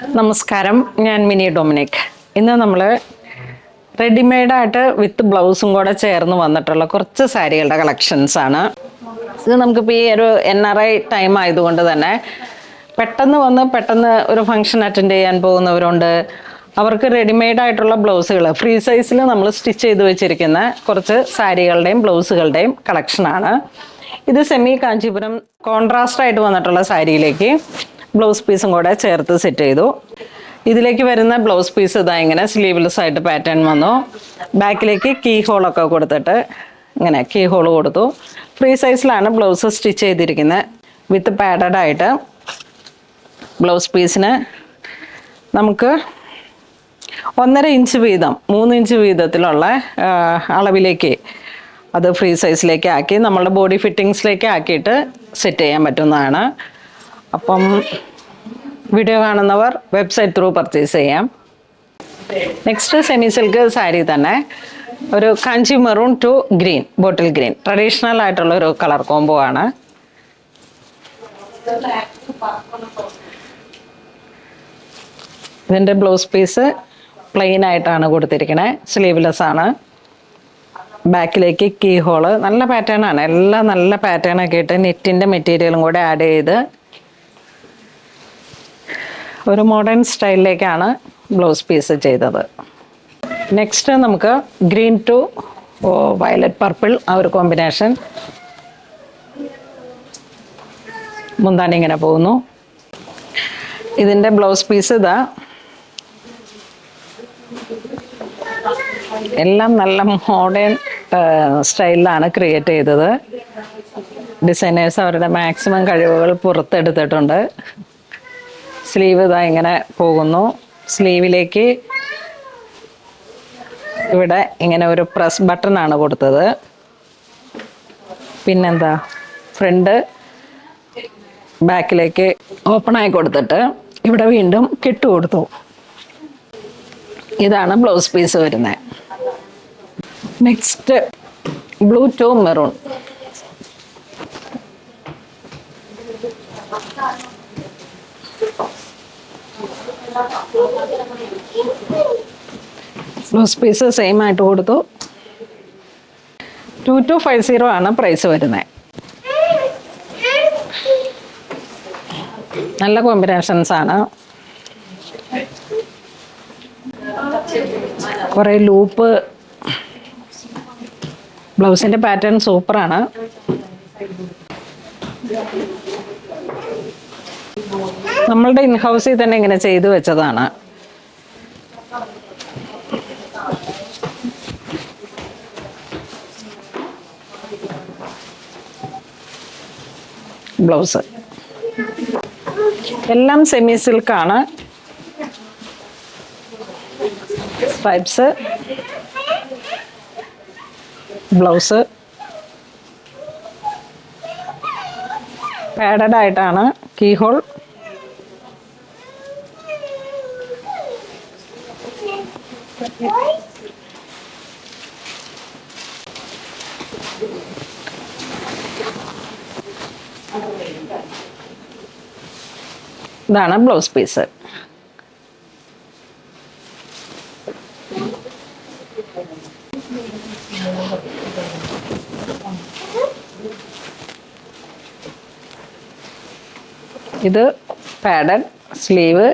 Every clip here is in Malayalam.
നമസ്കാരം, ഞാൻ മിനി ഡൊമിനിക്. ഇന്ന് നമ്മൾ റെഡിമെയ്ഡായിട്ട് വിത്ത് ബ്ലൗസും കൂടെ ചേർന്ന് വന്നിട്ടുള്ള കുറച്ച് സാരികളുടെ കളക്ഷൻസ് ആണ്. ഇത് നമുക്കിപ്പോൾ ഈ ഒരു NRI ടൈം ആയതുകൊണ്ട് തന്നെ പെട്ടെന്ന് ഒരു ഫംഗ്ഷൻ അറ്റൻഡ് ചെയ്യാൻ പോകുന്നവരുണ്ട്. അവർക്ക് റെഡിമെയ്ഡായിട്ടുള്ള ബ്ലൗസുകൾ ഫ്രീ സൈസിൽ നമ്മൾ സ്റ്റിച്ച് ചെയ്ത് വെച്ചിരിക്കുന്ന കുറച്ച് സാരികളുടെയും ബ്ലൗസുകളുടെയും കളക്ഷനാണ്. ഇത് സെമി കാഞ്ചീപുരം കോൺട്രാസ്റ്റ് ആയിട്ട് വന്നിട്ടുള്ള സാരിയിലേക്ക് ബ്ലൗസ് പീസും കൂടെ ചേർത്ത് സെറ്റ് ചെയ്തു. ഇതിലേക്ക് വരുന്ന ബ്ലൗസ് പീസ് ഇതാ ഇങ്ങനെ സ്ലീവ്ലെസ് ആയിട്ട് പാറ്റേൺ വന്നു. ബാക്കിലേക്ക് കീ ഹോളൊക്കെ കൊടുത്തിട്ട് ഇങ്ങനെ കീ ഹോൾ കൊടുത്തു. ഫ്രീ സൈസിലാണ് ബ്ലൗസ് സ്റ്റിച്ച് ചെയ്തിരിക്കുന്നത്. വിത്ത് പാഡഡ് ആയിട്ട് ബ്ലൗസ് പീസിന് നമുക്ക് 1.5 ഇഞ്ച് വീതം 3 ഇഞ്ച് വീതത്തിലുള്ള അളവിലേക്ക് അത് ഫ്രീ സൈസിലേക്ക് ആക്കി നമ്മളുടെ ബോഡി ഫിറ്റിങ്സിലേക്ക് ആക്കിയിട്ട് സെറ്റ് ചെയ്യാൻ പറ്റുന്നതാണ്. അപ്പം വീഡിയോ കാണുന്നവർ വെബ്സൈറ്റ് ത്രൂ പർച്ചേസ് ചെയ്യാം. നെക്സ്റ്റ് സെമി സിൽക്ക് സാരി തന്നെ ഒരു Kanchi maroon to green, bottle green, traditional ആയിട്ടുള്ള ഒരു കളർ കോംബോ ആണ്. ഇതിൻ്റെ ബ്ലൗസ് പീസ് പ്ലെയിൻ ആയിട്ടാണ് കൊടുത്തിരിക്കുന്നത്, സ്ലീവ്ലെസ് ആണ്. ബാക്കിലേക്ക് കീ ഹോള്, നല്ല പാറ്റേൺ ആണ്. എല്ലാം നല്ല പാറ്റേൺ ഒക്കെ ഇട്ട് നെറ്റിൻ്റെ മെറ്റീരിയലും കൂടെ ആഡ് ചെയ്ത് ഒരു മോഡേൺ സ്റ്റൈലിലേക്കാണ് ബ്ലൗസ് പീസ് ചെയ്തത്. നെക്സ്റ്റ് നമുക്ക് ഗ്രീൻ ടു വയലറ്റ് പർപ്പിൾ ആ ഒരു കോമ്പിനേഷൻ. മുന്താണി ഇങ്ങനെ പോകുന്നു. ഇതിൻ്റെ ബ്ലൗസ് പീസ് ഇതാ എല്ലാം നല്ല മോഡേൺ സ്റ്റൈലിലാണ് ക്രിയേറ്റ് ചെയ്തത്. ഡിസൈനേഴ്സ് അവരുടെ മാക്സിമം കഴിവുകൾ പുറത്തെടുത്തിട്ടുണ്ട്. സ്ലീവ് ഇതാ ഇങ്ങനെ പോകുന്നു. സ്ലീവിലേക്ക് ഇവിടെ ഇങ്ങനെ ഒരു പ്രസ് ബട്ടൺ ആണ് കൊടുത്തത്. പിന്നെന്താ ഫ്രണ്ട് ബാക്കിലേക്ക് ഓപ്പൺ ആയി കൊടുത്തിട്ട് ഇവിടെ വീണ്ടും കെട്ട് കൊടുത്തു. ഇതാണ് ബ്ലൗസ് പീസ് വരുന്നത്. Next blue to maroon. Blouse piece same ആയിട്ട് കൊടുത്തു. 2250 ആണ് പ്രൈസ് വരുന്നത്. നല്ല കോമ്പിനേഷൻസ് ആണ്. കുറേ ലൂപ്പ്, ബ്ലൗസിൻ്റെ പാറ്റേൺ സൂപ്പറാണ്. നമ്മളുടെ ഇൻഹൗസിൽ തന്നെ ഇങ്ങനെ ചെയ്തു വെച്ചതാണ്. ബ്ലൗസ് എല്ലാം സെമി സിൽക്കാണ്. സ്ട്രൈപ്സ്, ബ്ലൗസ് പാഡഡ് ആയിട്ടാണ്. കീ ഹോൾ, ഇതാണ് ബ്ലൗസ് പീസ്. ഇത് പാഡഡ് സ്ലീവ്.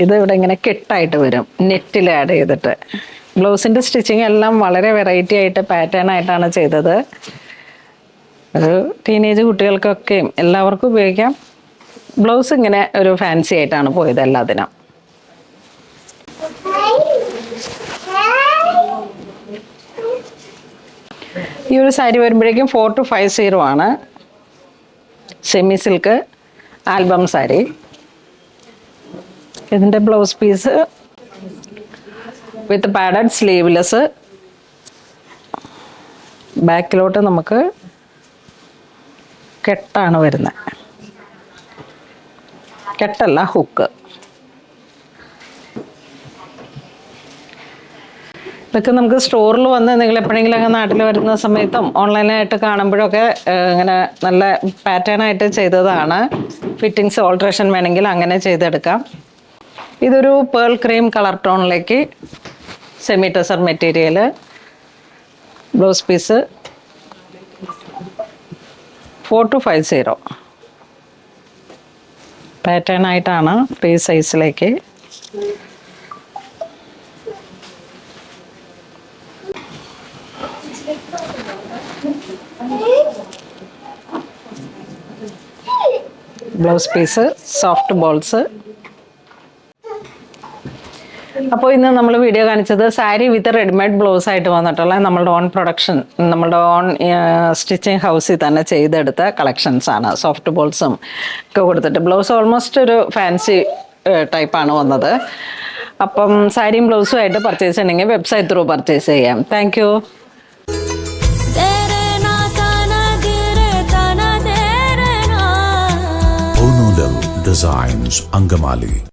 ഇത് ഇവിടെ ഇങ്ങനെ കെട്ടായിട്ട് വരും, നെറ്റിൽ ആഡ് ചെയ്തിട്ട്. ബ്ലൗസിൻ്റെ സ്റ്റിച്ചിങ് എല്ലാം വളരെ വെറൈറ്റി ആയിട്ട് പാറ്റേൺ ആയിട്ടാണ് ചെയ്തത്. ഒരു ടീനേജ് കുട്ടികൾക്കൊക്കെയും എല്ലാവർക്കും ഉപയോഗിക്കാം. ബ്ലൗസ് ഇങ്ങനെ ഒരു ഫാൻസി ആയിട്ടാണ് പോയത് എല്ലാത്തിനും. ഈ ഒരു സാരി വരുമ്പോഴേക്കും 4250 ആണ്. Semi silk album sari. ഇതിൻ്റെ ബ്ലൗസ് പീസ് വിത്ത് പാഡഡ് സ്ലീവ്ലെസ്. ബാക്കിലോട്ട് നമുക്ക് കെട്ടാണ് വരുന്നത്. കെട്ടല്ല, ഹുക്ക്. ഇതൊക്കെ നമുക്ക് സ്റ്റോറിൽ വന്ന് നിങ്ങൾ എപ്പോഴെങ്കിലും ഒക്കെ നാട്ടിൽ വരുന്ന സമയത്തും ഓൺലൈനായിട്ട് കാണുമ്പോഴൊക്കെ ഇങ്ങനെ നല്ല പാറ്റേൺ ആയിട്ട് ചെയ്തതാണ്. ഫിറ്റിങ്സ് ഓൾട്രേഷൻ വേണമെങ്കിൽ അങ്ങനെ ചെയ്തെടുക്കാം. ഇതൊരു പേൾ ക്രീം കളർ ടോണിലേക്ക് semi tussar material, blouse piece 4250 pattern ആയിട്ടാണ്, ഫ്രീ സൈസിലേക്ക്. Blouse piece soft balls. അപ്പോൾ ഇന്ന് നമ്മൾ വീഡിയോ കാണിച്ചത് സാരി വിത്ത് റെഡിമെയ്ഡ് ബ്ലൗസ് ആയിട്ട് വന്നിട്ടുള്ള നമ്മളുടെ ഓൺ പ്രൊഡക്ഷൻ, നമ്മളുടെ ഓൺ സ്റ്റിച്ചിങ് ഹൗസിൽ തന്നെ ചെയ്തെടുത്ത കളക്ഷൻസ് ആണ്. സോഫ്റ്റ് ബോൾസും ഒക്കെ കൊടുത്തിട്ട് ബ്ലൗസ് ഓൾമോസ്റ്റ് ഒരു ഫാൻസി ടൈപ്പാണ് വന്നത്. അപ്പം സാരിയും ബ്ലൗസും ആയിട്ട് പർച്ചേസ് ചെയ്യണമെങ്കിൽ വെബ്സൈറ്റ് ത്രൂ പർച്ചേസ് ചെയ്യാം. Thank you. Designs, Angamali.